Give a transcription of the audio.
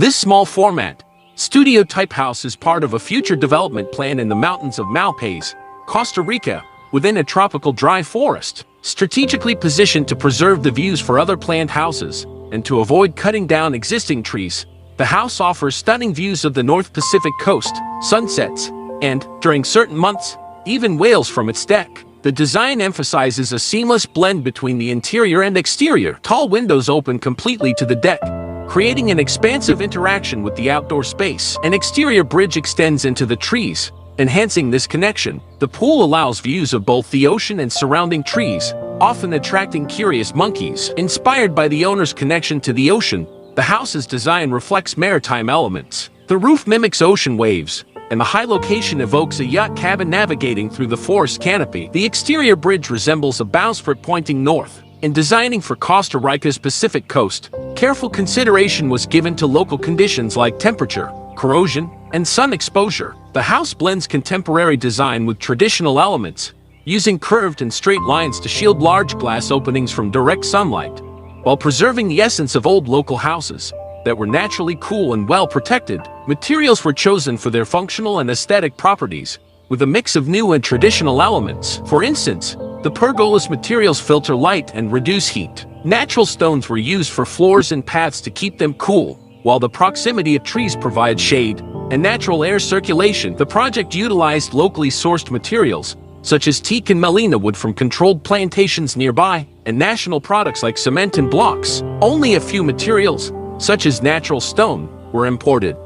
This small format, studio-type house is part of a future development plan in the mountains of Malpaís, Costa Rica, within a tropical dry forest, strategically positioned to preserve the views for other planned houses, and to avoid cutting down existing trees. The house offers stunning views of the North Pacific coast, sunsets, and, during certain months, even whales from its deck. The design emphasizes a seamless blend between the interior and exterior. Tall windows open completely to the deck, creating an expansive interaction with the outdoor space. An exterior bridge extends into the trees, enhancing this connection. The pool allows views of both the ocean and surrounding trees, often attracting curious monkeys. Inspired by the owner's connection to the ocean, the house's design reflects maritime elements. The roof mimics ocean waves, and the high location evokes a yacht cabin navigating through the forest canopy. The exterior bridge resembles a bowsprit pointing north. In designing for Costa Rica's Pacific coast, careful consideration was given to local conditions like temperature, corrosion, and sun exposure. The house blends contemporary design with traditional elements, using curved and straight lines to shield large glass openings from direct sunlight, while preserving the essence of old local houses that were naturally cool and well protected. Materials were chosen for their functional and aesthetic properties, with a mix of new and traditional elements. For instance, the pergola's materials filter light and reduce heat. Natural stones were used for floors and paths to keep them cool, while the proximity of trees provides shade and natural air circulation. The project utilized locally sourced materials, such as teak and melina wood from controlled plantations nearby, and national products like cement and blocks. Only a few materials, such as natural stone, were imported.